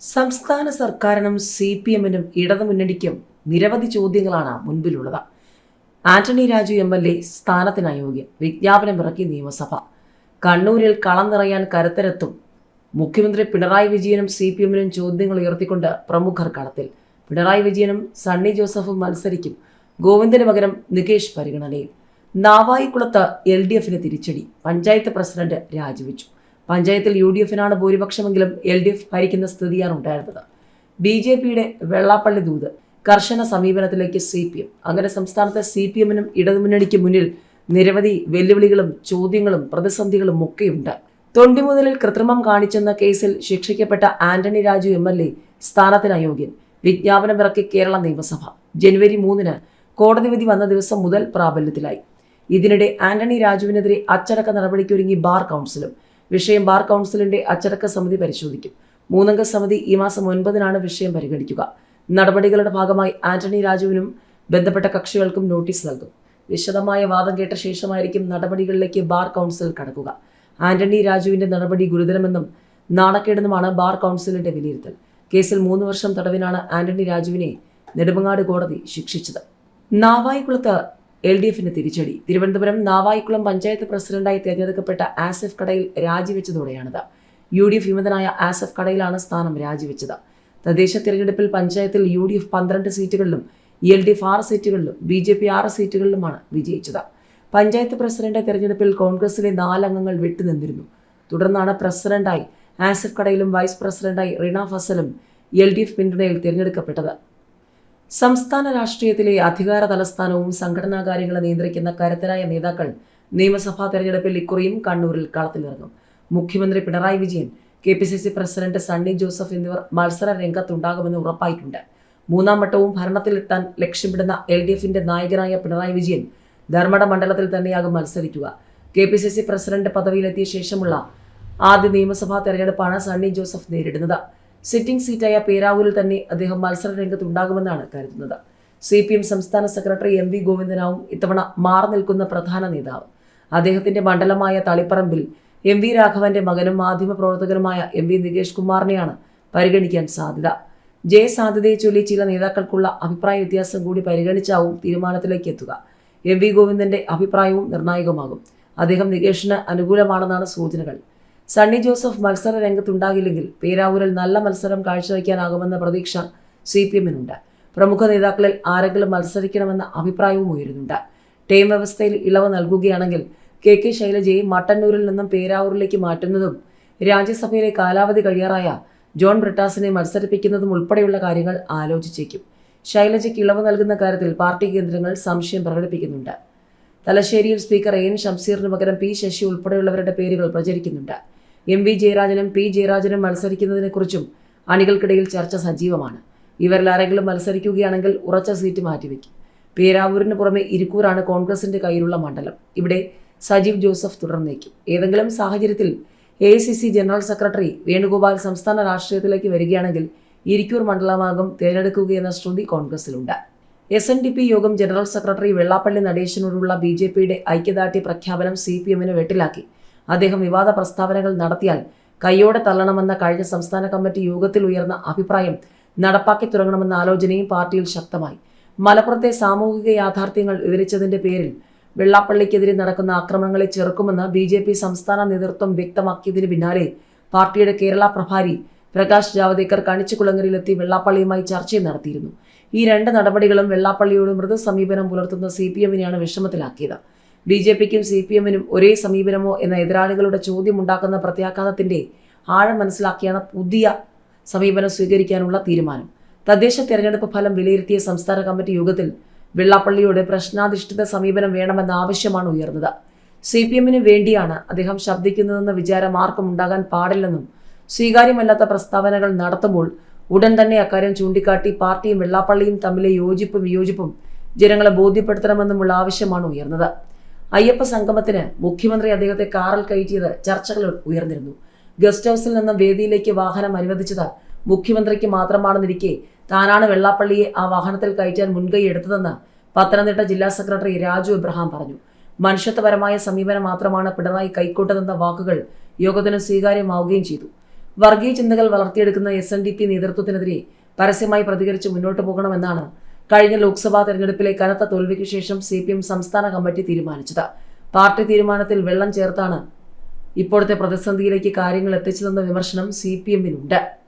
സംസ്ഥാന സർക്കാരിനും CPM-നും ഇടതുമുന്നണിക്കും നിരവധി ചോദ്യങ്ങളാണ് മുൻപിലുള്ളത്. ആന്റണി രാജു MLA സ്ഥാനത്തിന് അയോഗ്യൻ, വിജ്ഞാപനമിറക്കി നിയമസഭ. കണ്ണൂരിൽ കളം നിറയാൻ കരുത്തരെത്തും. മുഖ്യമന്ത്രി പിണറായി വിജയനും CPM-നും ചോദ്യങ്ങൾ ഉയർത്തിക്കൊണ്ട് പ്രമുഖർ കളത്തിൽ. പിണറായി വിജയനും സണ്ണി ജോസഫും മത്സരിക്കും. ഗോവിന്ദന് പകരം നികേഷ് പരിഗണനയിൽ. നാവായിക്കുളത്ത് LDF-ന് തിരിച്ചടി. പഞ്ചായത്ത് പ്രസിഡന്റ് രാജിവെച്ചു. പഞ്ചായത്തിൽ UDF-നാണ് ഭൂരിപക്ഷമെങ്കിലും LDF ഭരിക്കുന്ന സ്ഥിതിയാണ് ഉണ്ടായിരുന്നത്. BJP-യുടെ വെള്ളാപ്പള്ളി ദൂത്. കർശന സമീപനത്തിലേക്ക് CPM. അങ്ങനെ സംസ്ഥാനത്തെ CPM-നും ഇടതുമുന്നണിക്ക് മുന്നിൽ നിരവധി വെല്ലുവിളികളും ചോദ്യങ്ങളും പ്രതിസന്ധികളും ഒക്കെയുണ്ട്. തൊണ്ടിമുതലിൽ കൃത്രിമം കാണിച്ചെന്ന കേസിൽ ശിക്ഷിക്കപ്പെട്ട ആന്റണി രാജു MLA സ്ഥാനത്തിന് അയോഗ്യൻ. വിജ്ഞാപനമിറക്കി കേരള നിയമസഭ. ജനുവരി 3-ന് കോടതി വിധി വന്ന ദിവസം മുതൽ പ്രാബല്യത്തിലായി. ഇതിനിടെ ആന്റണി രാജുവിനെതിരെ അച്ചടക്ക നടപടിക്കൊരുങ്ങി ബാർ കൗൺസിലും. വിഷയം ബാർ കൗൺസിലിന്റെ അച്ചടക്ക സമിതി പരിശോധിക്കും. 3-അംഗ സമിതി ഈ മാസം 9-നാണ് വിഷയം പരിഗണിക്കുക. നടപടികളുടെ ഭാഗമായി ആന്റണി രാജുവിനും ബന്ധപ്പെട്ട കക്ഷികൾക്കും നോട്ടീസ് നൽകും. വിശദമായ വാദം കേട്ട ശേഷമായിരിക്കും നടപടികളിലേക്ക് ബാർ കൗൺസിൽ കടക്കുക. ആന്റണി രാജുവിന്റെ നടപടി ഗുരുതരമെന്നും നാണക്കേടെന്നുമാണ് ബാർ കൗൺസിലിന്റെ വിലയിരുത്തൽ. കേസിൽ 3 വർഷം തടവിനാണ് ആന്റണി രാജുവിനെ നെടുമങ്ങാട് കോടതി ശിക്ഷിച്ചത്. നാവായിക്കുളത്ത് LDF-ന് തിരിച്ചടി. തിരുവനന്തപുരം നാവായിക്കുളം പഞ്ചായത്ത് പ്രസിഡന്റായി തിരഞ്ഞെടുക്കപ്പെട്ട ആസിഫ് കടയിൽ രാജിവെച്ചതോടെയാണിത്. UDF വിമതനായ ആസിഫ് കടയിലാണ് സ്ഥാനം രാജിവെച്ചത്. തദ്ദേശ തിരഞ്ഞെടുപ്പിൽ പഞ്ചായത്തിൽ UDF 12 സീറ്റുകളിലും LDF 6 സീറ്റുകളിലും BJP 6 സീറ്റുകളിലുമാണ് വിജയിച്ചത്. പഞ്ചായത്ത് പ്രസിഡന്റ് തിരഞ്ഞെടുപ്പിൽ കോൺഗ്രസിലെ 4 അംഗങ്ങൾ വിട്ടുനിന്നിരുന്നു. തുടർന്നാണ് പ്രസിഡന്റായി ആസിഫ് കടയിലും വൈസ് പ്രസിഡന്റായി റിന ഫസലും LDF പിന്തുണയിൽ തിരഞ്ഞെടുക്കപ്പെട്ടത്. സംസ്ഥാന രാഷ്ട്രീയത്തിലെ അധികാര തലസ്ഥാനവും സംഘടനാ കാര്യങ്ങളെ നിയന്ത്രിക്കുന്ന കരുത്തരായ നേതാക്കൾ നിയമസഭാ തെരഞ്ഞെടുപ്പിൽ ഇക്കുറിയും കണ്ണൂരിൽ കളത്തിലിറങ്ങും. മുഖ്യമന്ത്രി പിണറായി വിജയൻ, KPCC പ്രസിഡന്റ് സണ്ണി ജോസഫ് എന്നിവർ മത്സര രംഗത്തുണ്ടാകുമെന്ന് ഉറപ്പായിട്ടുണ്ട്. 3-ാം വട്ടവും ഭരണത്തിലെത്താൻ ലക്ഷ്യമിടുന്ന LDF-ന്റെ നായകനായ പിണറായി വിജയൻ ധർമ്മട മണ്ഡലത്തിൽ തന്നെയാകും മത്സരിക്കുക. KPCC പ്രസിഡന്റ് പദവിയിലെത്തിയ ശേഷമുള്ള ആദ്യ നിയമസഭാ തെരഞ്ഞെടുപ്പാണ് സണ്ണി ജോസഫ് നേരിടുന്നത്. സിറ്റിംഗ് സീറ്റായ പേരാവൂരിൽ തന്നെ അദ്ദേഹം മത്സര രംഗത്തുണ്ടാകുമെന്നാണ് കരുതുന്നത്. CPM സംസ്ഥാന സെക്രട്ടറി MV ഗോവിന്ദനാവും ഇത്തവണ മാറി നിൽക്കുന്ന പ്രധാന നേതാവ്. അദ്ദേഹത്തിന്റെ മണ്ഡലമായ തളിപ്പറമ്പിൽ MV രാഘവന്റെ മകനും മാധ്യമപ്രവർത്തകനുമായ MV നികേഷ് കുമാറിനെയാണ് പരിഗണിക്കാൻ സാധ്യത. ജയസാധ്യതയെ ചൊല്ലി ചില നേതാക്കൾക്കുള്ള അഭിപ്രായ വ്യത്യാസം കൂടി പരിഗണിച്ചാവും തീരുമാനത്തിലേക്ക് എത്തുക. MV ഗോവിന്ദന്റെ അഭിപ്രായവും നിർണായകമാകും. അദ്ദേഹം നികേഷിന് അനുകൂലമാണെന്നാണ് സൂചനകൾ. സണ്ണി ജോസഫ് മത്സര രംഗത്തുണ്ടാകില്ലെങ്കിൽ പേരാവൂരിൽ നല്ല മത്സരം കാഴ്ചവെക്കാനാകുമെന്ന പ്രതീക്ഷ CPM-നുണ്ട്. പ്രമുഖ നേതാക്കളിൽ ആരെങ്കിലും മത്സരിക്കണമെന്ന അഭിപ്രായവും ഉയരുന്നുണ്ട്. ടേം വ്യവസ്ഥയിൽ ഇളവ് നൽകുകയാണെങ്കിൽ KK ശൈലജയെ മട്ടന്നൂരിൽ നിന്നും പേരാവൂരിലേക്ക് മാറ്റുന്നതും രാജ്യസഭയിലെ കാലാവധി കഴിയാറായ ജോൺ ബ്രിട്ടാസിനെ മത്സരിപ്പിക്കുന്നതും ഉൾപ്പെടെയുള്ള കാര്യങ്ങൾ ആലോചിച്ചേക്കും. ശൈലജയ്ക്ക് ഇളവ് നൽകുന്ന കാര്യത്തിൽ പാർട്ടി കേന്ദ്രങ്ങൾ സംശയം പ്രകടിപ്പിക്കുന്നുണ്ട്. തലശ്ശേരിയിൽ സ്പീക്കർ AN ഷംസീറിന് പകരം P ശശി ഉൾപ്പെടെയുള്ളവരുടെ പേരുകൾ പ്രചരിക്കുന്നുണ്ട്. MV ജയരാജനും P ജയരാജനും മത്സരിക്കുന്നതിനെക്കുറിച്ചും അണികൾക്കിടയിൽ ചർച്ച സജീവമാണ്. ഇവരിൽ ആരെങ്കിലും മത്സരിക്കുകയാണെങ്കിൽ ഉറച്ച സീറ്റ് മാറ്റിവെക്കും. പേരാവൂരിന് പുറമെ ഇരിക്കൂറാണ് കോൺഗ്രസിന്റെ കയ്യിലുള്ള മണ്ഡലം. ഇവിടെ സജീവ് ജോസഫ് തുടർന്നേക്കും. ഏതെങ്കിലും സാഹചര്യത്തിൽ AICC ജനറൽ സെക്രട്ടറി വേണുഗോപാൽ സംസ്ഥാന രാഷ്ട്രീയത്തിലേക്ക് വരികയാണെങ്കിൽ ഇരിക്കൂർ മണ്ഡലമാകും തിരഞ്ഞെടുക്കുകയെന്ന ശ്രുതി കോൺഗ്രസിലുണ്ട്. SNDP യോഗം ജനറൽ സെക്രട്ടറി വെള്ളാപ്പള്ളി നടേശനോടുള്ള BJP-യുടെ ഐക്യദാർഢ്യ പ്രഖ്യാപനം CPM-ന് വെട്ടിലാക്കി. അദ്ദേഹം വിവാദ പ്രസ്താവനകൾ നടത്തിയാൽ കയ്യോടെ തള്ളണമെന്ന കഴിഞ്ഞ സംസ്ഥാന കമ്മിറ്റി യോഗത്തിൽ ഉയർന്ന അഭിപ്രായം നടപ്പാക്കി തുടങ്ങണമെന്ന ആലോചനയും പാർട്ടിയിൽ ശക്തമായി. മലപ്പുറത്തെ സാമൂഹിക യാഥാർത്ഥ്യങ്ങൾ വിവരിച്ചതിന്റെ പേരിൽ വെള്ളാപ്പള്ളിക്കെതിരെ നടക്കുന്ന ആക്രമണങ്ങളെ ചെറുക്കുമെന്ന് BJP സംസ്ഥാന നേതൃത്വം വ്യക്തമാക്കിയതിന് പിന്നാലെ പാർട്ടിയുടെ കേരള പ്രഭാരി പ്രകാശ് ജാവദേക്കർ കണിച്ചുകുളങ്ങരയിലെത്തി വെള്ളാപ്പള്ളിയുമായി ചർച്ച നടത്തിയിരുന്നു. ഈ 2 നടപടികളും വെള്ളാപ്പള്ളിയോട് മൃദു സമീപനം പുലർത്തുന്ന CPM-നെയാണ് വിഷമത്തിലാക്കിയത്. BJP-ക്കും CPM-നും ഒരേ സമീപനമോ എന്ന എതിരാളികളുടെ ചോദ്യമുണ്ടാക്കുന്ന പ്രത്യാഘാതത്തിന്റെ ആഴം മനസ്സിലാക്കിയാണ് പുതിയ സമീപനം സ്വീകരിക്കാനുള്ള തീരുമാനം. തദ്ദേശ തെരഞ്ഞെടുപ്പ് ഫലം വിലയിരുത്തിയ സംസ്ഥാന കമ്മിറ്റി യോഗത്തിൽ വെള്ളാപ്പള്ളിയോട് പ്രശ്നാധിഷ്ഠിത സമീപനം വേണമെന്ന ആവശ്യമാണ് ഉയർന്നത്. CPM-ന് വേണ്ടിയാണ് അദ്ദേഹം ശബ്ദിക്കുന്നതെന്ന വിചാരം ആർക്കും ഉണ്ടാകാൻ പാടില്ലെന്നും സ്വീകാര്യമല്ലാത്ത പ്രസ്താവനകൾ നടത്തുമ്പോൾ ഉടൻ തന്നെ അക്കാര്യം ചൂണ്ടിക്കാട്ടി പാർട്ടിയും വെള്ളാപ്പള്ളിയും തമ്മിലെ യോജിപ്പും വിയോജിപ്പും ജനങ്ങളെ ബോധ്യപ്പെടുത്തണമെന്നുമുള്ള ആവശ്യമാണ് ഉയർന്നത്. അയ്യപ്പ സംഗമത്തിന് മുഖ്യമന്ത്രി അദ്ദേഹത്തെ കാറിൽ കയറ്റിയത് ചർച്ചകൾ ഉയർന്നിരുന്നു. ഗസ്റ്റ് ഹൗസിൽ നിന്ന് വേദിയിലേക്ക് വാഹനം അനുവദിച്ചത് മുഖ്യമന്ത്രിക്ക് മാത്രമാണെന്നിരിക്കെ താനാണ് വെള്ളാപ്പള്ളിയെ ആ വാഹനത്തിൽ കയറ്റാൻ മുൻകൈ എടുത്തതെന്ന് പത്തനംതിട്ട ജില്ലാ സെക്രട്ടറി രാജു എബ്രഹാം പറഞ്ഞു. മനുഷ്യത്വപരമായ സമീപനം മാത്രമാണ് പിണറായി കൈക്കൊണ്ടതെന്ന വാക്കുകൾ യോഗത്തിന് സ്വീകാര്യമാവുകയും ചെയ്തു. വർഗീയ ചിന്തകൾ വളർത്തിയെടുക്കുന്ന SNDP നേതൃത്വത്തിനെതിരെ പരസ്യമായി പ്രതികരിച്ച് മുന്നോട്ട് പോകണമെന്നാണ് കഴിഞ്ഞ ലോക്സഭാ തെരഞ്ഞെടുപ്പിലെ കനത്ത തോൽവിക്ക് ശേഷം CPM സംസ്ഥാന കമ്മിറ്റി തീരുമാനിച്ചത്. പാർട്ടി തീരുമാനത്തിൽ വെള്ളം ചേർത്താണ് ഇപ്പോഴത്തെ പ്രതിസന്ധിയിലേക്ക് കാര്യങ്ങൾ എത്തിച്ചതെന്ന വിമർശനം CPM-നുണ്ട്.